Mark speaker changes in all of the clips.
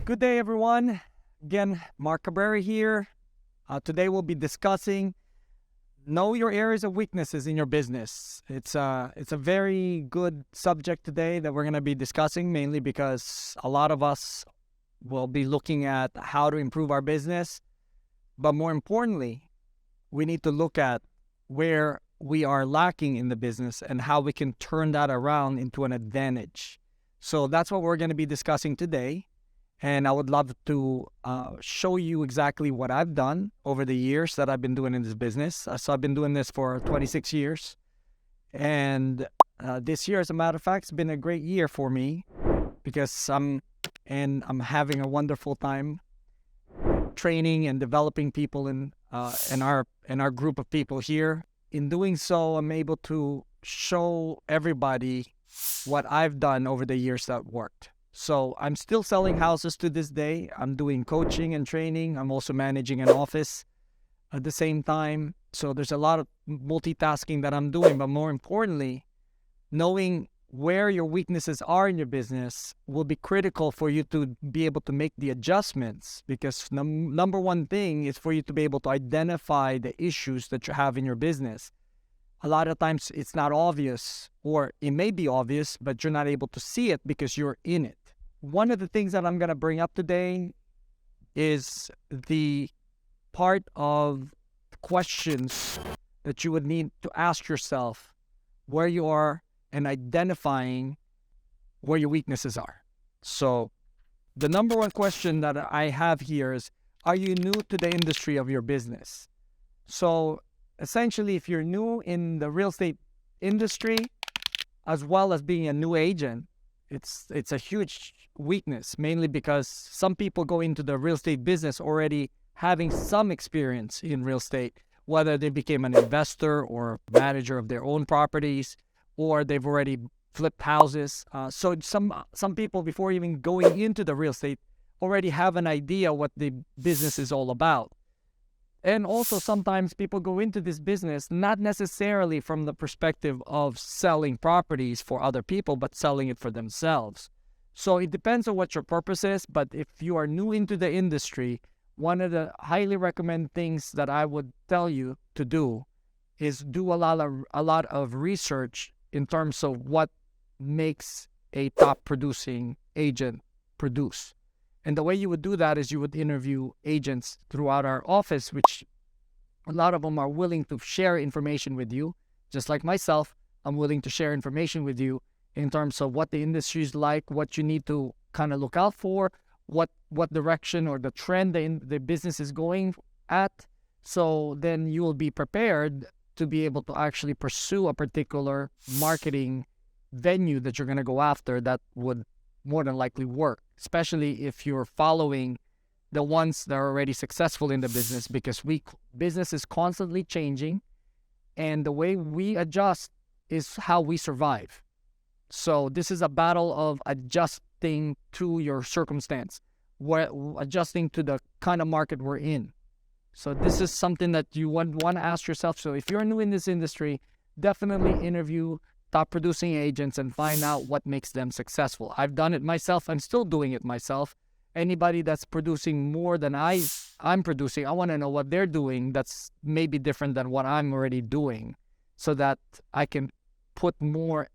Speaker 1: Good day, everyone. Again, Mark Cabrera here. Today we'll be discussing know your areas of weaknesses in your business. It's a very good subject today that we're going to be discussing, mainly because a lot of us will be looking at how to improve our business. But more importantly, we need to look at where we are lacking in the business and how we can turn that around into an advantage. So that's what we're going to be discussing today. And I would love to show you exactly what I've done over the years that I've been doing in this business. So I've been doing this for 26 years. And this year, as a matter of fact, it's been a great year for me because I'm having a wonderful time training and developing people in our group of people here. In doing so, I'm able to show everybody what I've done over the years that worked. So I'm still selling houses to this day. I'm doing coaching and training. I'm also managing an office at the same time. So there's a lot of multitasking that I'm doing. But more importantly, knowing where your weaknesses are in your business will be critical for you to be able to make the adjustments, because number one thing is for you to be able to identify the issues that you have in your business. A lot of times it's not obvious, or it may be obvious, but you're not able to see it because you're in it. One of the things that I'm going to bring up today is the part of questions that you would need to ask yourself where you are and identifying where your weaknesses are. So the number one question that I have here is, are you new to the industry of your business? So essentially, if you're new in the real estate industry, as well as being a new agent, it's a huge weakness, mainly because some people go into the real estate business already having some experience in real estate, whether they became an investor or manager of their own properties, or they've already flipped houses. So some people, before even going into the real estate, already have an idea what the business is all about. And also sometimes people go into this business not necessarily from the perspective of selling properties for other people, but selling it for themselves. So it depends on what your purpose is. But if you are new into the industry, one of the highly recommended things that I would tell you to do is do a lot of research in terms of what makes a top producing agent produce. And the way you would do that is you would interview agents throughout our office, which a lot of them are willing to share information with you. Just like myself, I'm willing to share information with you in terms of what the industry is like, what you need to kind of look out for, what direction or the trend the business is going at. So then you will be prepared to be able to actually pursue a particular marketing venue that you're going to go after that would more than likely work, especially if you're following the ones that are already successful in the business, because business is constantly changing, and the way we adjust is how we survive. So this is a battle of adjusting to your circumstance, adjusting to the kind of market we're in. So this is something that you want to ask yourself. So if you're new in this industry, definitely interview top producing agents and find out what makes them successful. I've done it myself. I'm still doing it myself. Anybody that's producing more than I'm producing, I want to know what they're doing that's maybe different than what I'm already doing, so that I can put more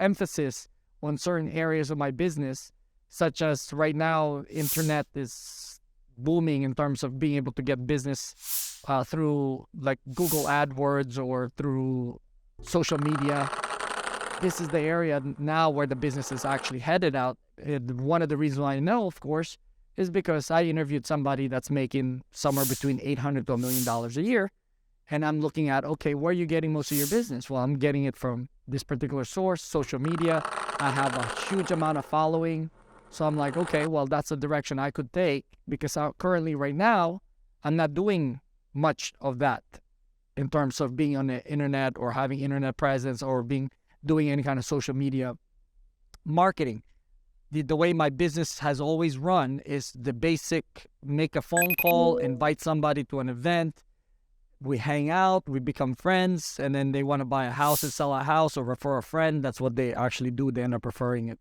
Speaker 1: emphasis on certain areas of my business, such as right now, internet is booming in terms of being able to get business through like Google AdWords or through social media. This is the area now where the business is actually headed out. One of the reasons why I know, of course, is because I interviewed somebody that's making somewhere between $800 to $1 million a year. And I'm looking at, okay, where are you getting most of your business? Well, I'm getting it from this particular source, social media. I have a huge amount of following. So I'm like, okay, well, that's a direction I could take, because currently right now, I'm not doing much of that in terms of being on the internet or having internet presence or doing any kind of social media marketing. The way my business has always run is the basic: make a phone call, invite somebody to an event, we hang out, we become friends, and then they want to buy a house and sell a house or refer a friend. That's what they actually do. They end up referring it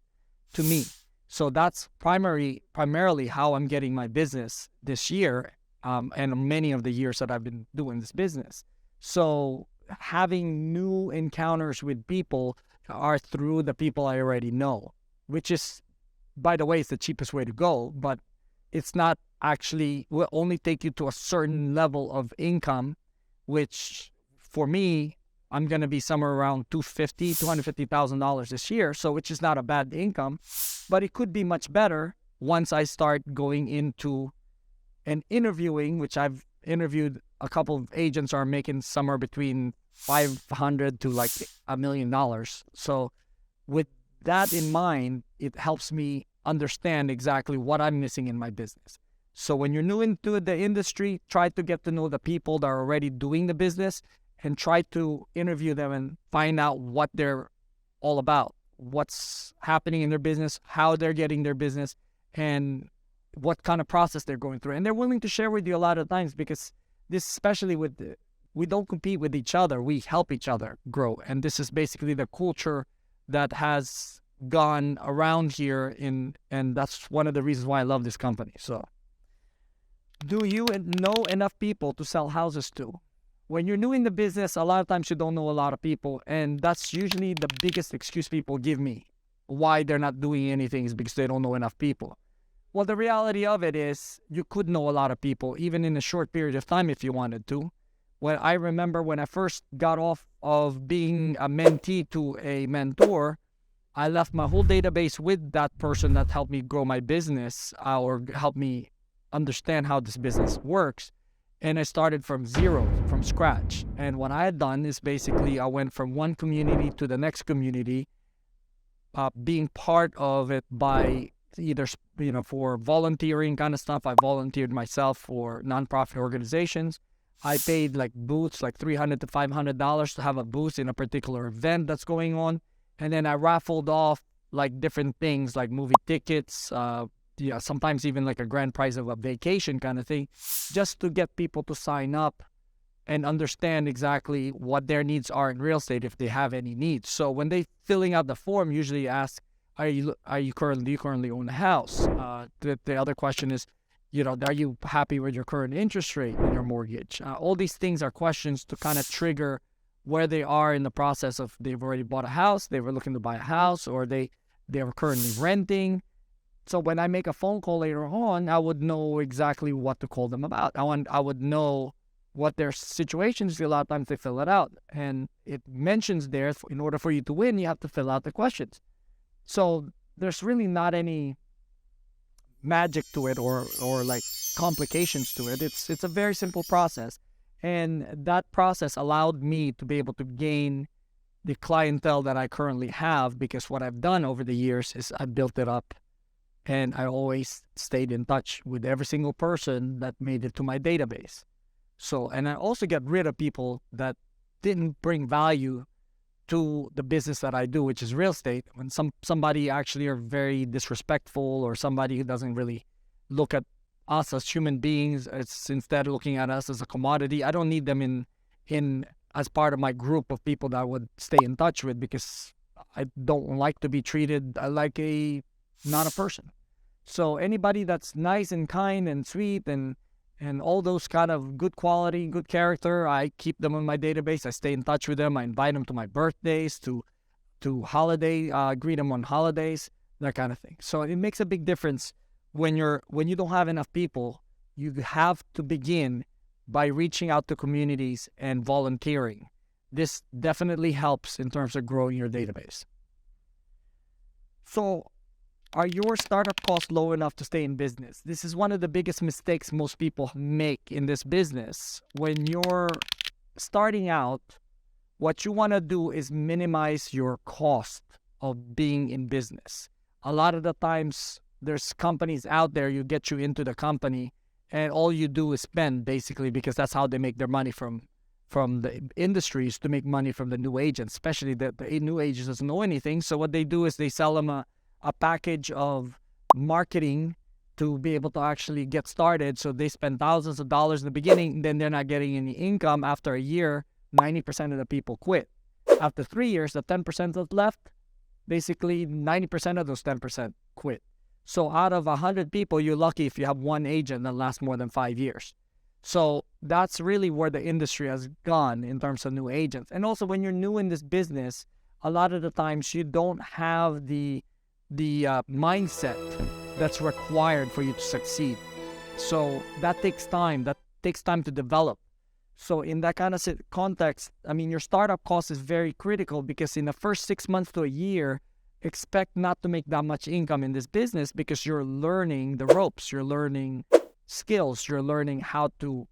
Speaker 1: to me. So that's primarily how I'm getting my business this year, and many of the years that I've been doing this business. So having new encounters with people are through the people I already know, which is, by the way, it's the cheapest way to go, but it's not actually, will only take you to a certain level of income, which for me, I'm going to be somewhere around $250,000 this year. So, which is not a bad income, but it could be much better once I start going into and interviewing, which I've interviewed a couple of agents are making somewhere between 500 to like $1 million. So with that in mind, it helps me understand exactly what I'm missing in my business. So when you're new into the industry, try to get to know the people that are already doing the business and try to interview them and find out what they're all about, what's happening in their business, how they're getting their business, and what kind of process they're going through. And they're willing to share with you a lot of times, because this, especially we don't compete with each other. We help each other grow. And this is basically the culture that has gone around here and that's one of the reasons why I love this company. So do you know enough people to sell houses to? When you're new in the business, a lot of times you don't know a lot of people, and that's usually the biggest excuse people give me why they're not doing anything, is because they don't know enough people. Well, the reality of it is you could know a lot of people, even in a short period of time if you wanted to. When I remember when I first got off of being a mentee to a mentor, I left my whole database with that person that helped me grow my business, or helped me understand how this business works. And I started from zero, from scratch. And what I had done is basically I went from one community to the next community, being part of it by either, for volunteering kind of stuff. I volunteered myself for nonprofit organizations. I paid like booths, like $300 to $500 to have a booth in a particular event that's going on. And then I raffled off like different things like movie tickets, sometimes even like a grand prize of a vacation kind of thing, just to get people to sign up and understand exactly what their needs are in real estate, if they have any needs. So when they filling out the form, usually ask, do you currently own a house? The other question is, are you happy with your current interest rate in your mortgage? All these things are questions to kind of trigger where they are in the process of they've already bought a house, they were looking to buy a house, or they are currently renting. So when I make a phone call later on, I would know exactly what to call them about. I would know what their situation is. A lot of times they fill it out, and it mentions there, in order for you to win, you have to fill out the questions. So there's really not any magic to it or like complications to it. It's a very simple process. And that process allowed me to be able to gain the clientele that I currently have, because what I've done over the years is I built it up, and I always stayed in touch with every single person that made it to my database. So, and I also get rid of people that didn't bring value to the business that I do, which is real estate. When somebody actually are very disrespectful, or somebody who doesn't really look at us as human beings, it's instead looking at us as a commodity, I don't need them in as part of my group of people that I would stay in touch with, because I don't like to be treated like not a person. So anybody that's nice and kind and sweet and all those kind of good quality, good character, I keep them on my database. I stay in touch with them. I invite them to my birthdays, to holiday, greet them on holidays, that kind of thing. So it makes a big difference when you don't have enough people. You have to begin by reaching out to communities and volunteering. This definitely helps in terms of growing your database. So, are your startup costs low enough to stay in business? This is one of the biggest mistakes most people make in this business. When you're starting out, what you want to do is minimize your cost of being in business. A lot of the times, there's companies out there, you get you into the company, and all you do is spend, basically, because that's how they make their money from the industries, to make money from the new agents, especially the new agents doesn't know anything. So what they do is they sell them a package of marketing to be able to actually get started. So they spend thousands of dollars in the beginning, then they're not getting any income. After a year, 90% of the people quit. After 3 years, the 10% that's left, basically 90% of those 10% quit. So out of 100 people, you're lucky if you have one agent that lasts more than 5 years. So that's really where the industry has gone in terms of new agents. And also when you're new in this business, a lot of the times you don't have the mindset that's required for you to succeed. So that takes time. That takes time to develop. So in that kind of context, I mean, your startup cost is very critical because in the first 6 months to a year, expect not to make that much income in this business because you're learning the ropes, you're learning skills, you're learning how to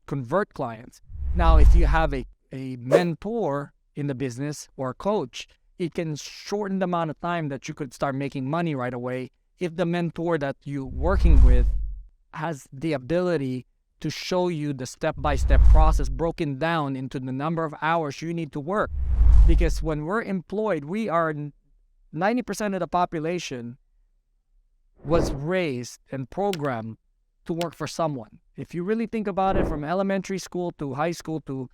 Speaker 1: convert clients. Now, if you have a mentor in the business or a coach, it can shorten the amount of time that you could start making money right away if the mentor that you're working with has the ability to show you the step-by-step process broken down into the number of hours you need to work. Because when we're employed, we are 90% of the population was raised and programmed to work for someone. If you really think about it, from elementary school to high school to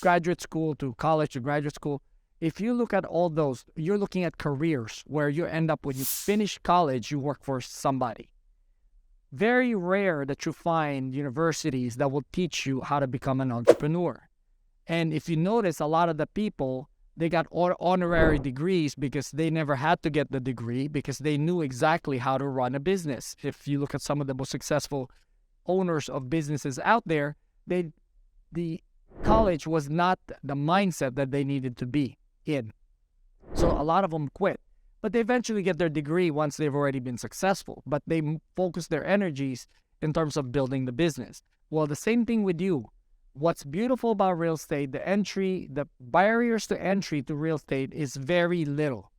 Speaker 1: graduate school to college to graduate school, if you look at all those, you're looking at careers where you end up when you finish college, you work for somebody. Very rare that you find universities that will teach you how to become an entrepreneur. And if you notice, a lot of the people, they got honorary degrees because they never had to get the degree because they knew exactly how to run a business. If you look at some of the most successful owners of businesses out there, the college was not the mindset that they needed to be in. So a lot of them quit. But they eventually get their degree once they've already been successful. But they focus their energies in terms of building the business. Well, the same thing with you. What's beautiful about real estate, the barriers to entry to real estate is very little.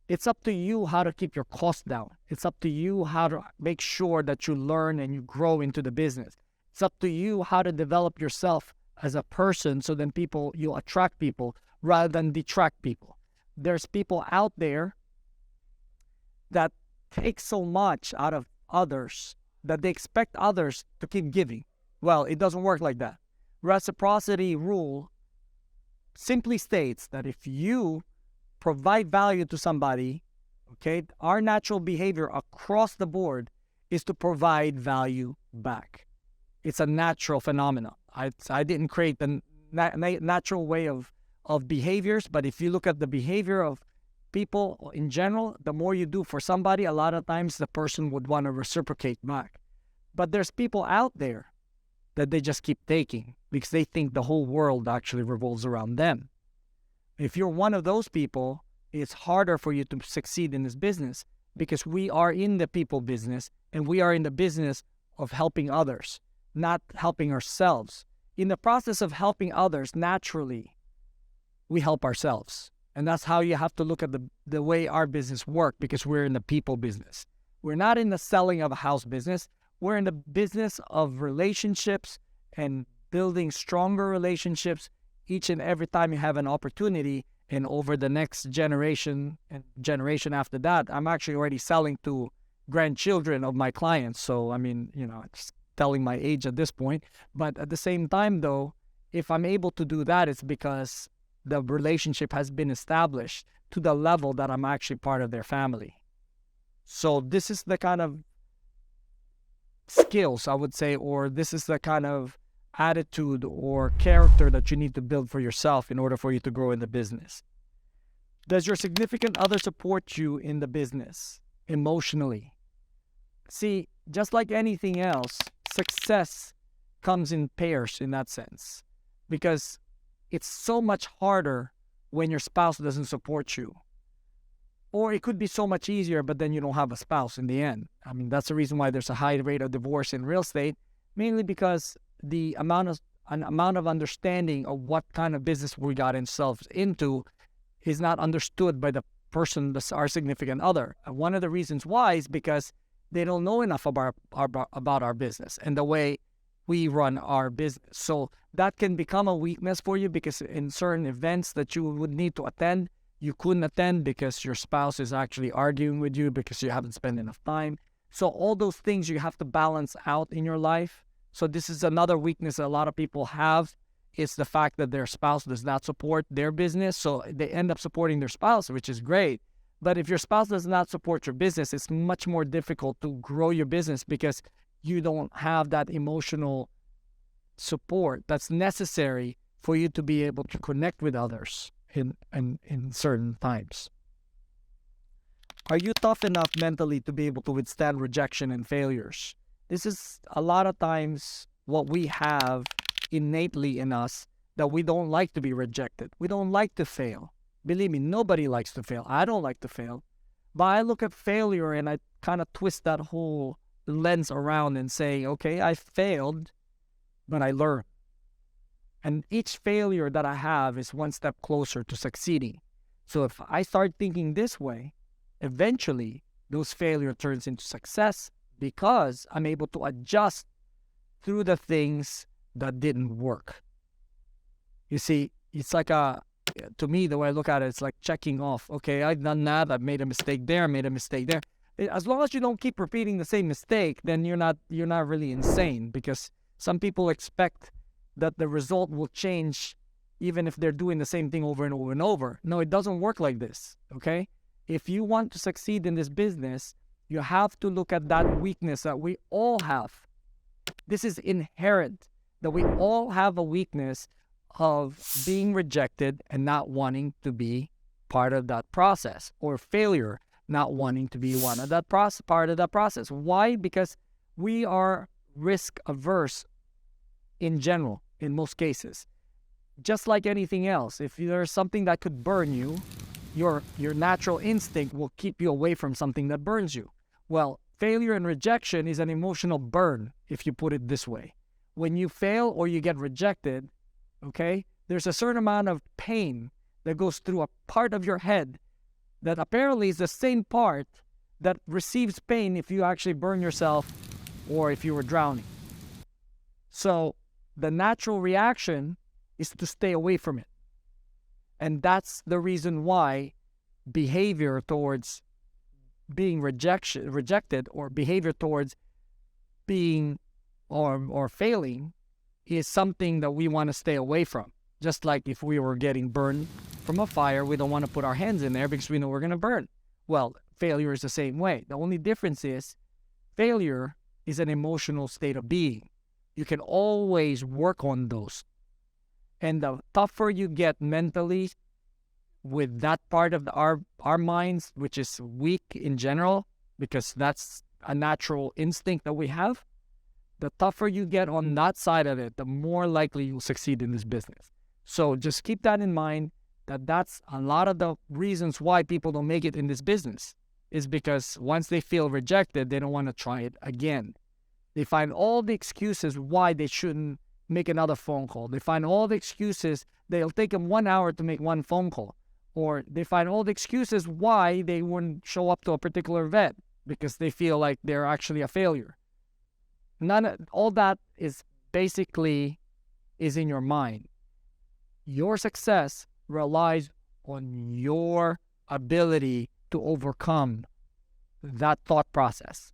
Speaker 1: It's up to you how to keep your costs down. It's up to you how to make sure that you learn and you grow into the business. It's up to you how to develop yourself as a person so then you'll attract people rather than detract people. There's people out there that take so much out of others that they expect others to keep giving. Well, it doesn't work like that. Reciprocity rule simply states that if you provide value to somebody, okay, our natural behavior across the board is to provide value back. It's a natural phenomenon. I didn't create the natural way of behaviors, but if you look at the behavior of people in general, the more you do for somebody, a lot of times the person would want to reciprocate back. But there's people out there that they just keep taking because they think the whole world actually revolves around them. If you're one of those people, it's harder for you to succeed in this business because we are in the people business and we are in the business of helping others, not helping ourselves. In the process of helping others, naturally, we help ourselves. And that's how you have to look at the way our business works because we're in the people business. We're not in the selling of a house business. We're in the business of relationships and building stronger relationships each and every time you have an opportunity. And over the next generation and generation after that, I'm actually already selling to grandchildren of my clients. So, I mean, it's telling my age at this point. But at the same time, though, if I'm able to do that, it's because the relationship has been established to the level that I'm actually part of their family. So this is the kind of skills, I would say, or this is the kind of attitude or character that you need to build for yourself in order for you to grow in the business. Does your significant other support you in the business emotionally? See, just like anything else, success comes in pairs in that sense because it's so much harder when your spouse doesn't support you. Or it could be so much easier, but then you don't have a spouse in the end. I mean, that's the reason why there's a high rate of divorce in real estate, mainly because the amount of understanding of what kind of business we got ourselves into is not understood by the person that's our significant other. And one of the reasons why is because they don't know enough about our business and the way we run our business. So that can become a weakness for you because in certain events that you would need to attend, you couldn't attend because your spouse is actually arguing with you because you haven't spent enough time. So all those things you have to balance out in your life. So this is another weakness that a lot of people have. It's the fact that their spouse does not support their business. So they end up supporting their spouse, which is great. But if your spouse does not support your business, it's much more difficult to grow your business because you don't have that emotional support that's necessary for you to be able to connect with others in certain times. Are you tough enough mentally to be able to withstand rejection and failures? This is a lot of times what we have innately in us, that we don't like to be rejected. We don't like to fail. Believe me, nobody likes to fail. I don't like to fail. But I look at failure and I kind of twist that whole lens around and say, okay, I failed, but I learned. And each failure that I have is one step closer to succeeding. So if I start thinking this way, eventually those failure turns into success because I'm able to adjust through the things that didn't work. You see, it's like to me, the way I look at it, it's like checking off. Okay, I've done that. I've made a mistake there. Made a mistake there. As long as you don't keep repeating the same mistake, then you're not really insane, because some people expect that the result will change even if they're doing the same thing over and over and over. No, it doesn't work like this. Okay, if you want to succeed in this business, you have to look at that weakness that we all have. This is inherent, that we all have a weakness of being rejected and not wanting to be part of that process, or failure, not wanting to be part of that process. Why? Because we are risk averse in general, in most cases. Just like anything else, if there's something that could burn you, your natural instinct will keep you away from something that burns you. Well, failure and rejection is an emotional burn, if you put it this way. When you fail or you get rejected, okay, there's a certain amount of pain that goes through a part of your head that apparently is the same part that receives pain if you actually burn yourself or if you were drowning. So the natural reaction is to stay away from it. And that's the reason why behavior towards being rejected, or behavior towards being or failing, is something that we want to stay away from. Just like if we were getting burned from a fire, we don't want to put our hands in there because we know we're going to burn. Well, failure is the same way. The only difference is failure is an emotional state of being. You can always work on those. And the tougher you get mentally with that part of our minds, which is weak in general, because that's a natural instinct that we have, the tougher you get on that side of it, the more likely you'll succeed in this business. So just keep that in mind, that's a lot of the reasons why people don't make it in this business, is because once they feel rejected, they don't want to try it again. They find all the excuses why they shouldn't make another phone call. They find all the excuses. They'll take them 1 hour to make one phone call. Or they find all the excuses why they wouldn't show up to a particular event because they feel like they're actually a failure. All that is basically is in your mind. Your success relies on your ability to overcome that thought process.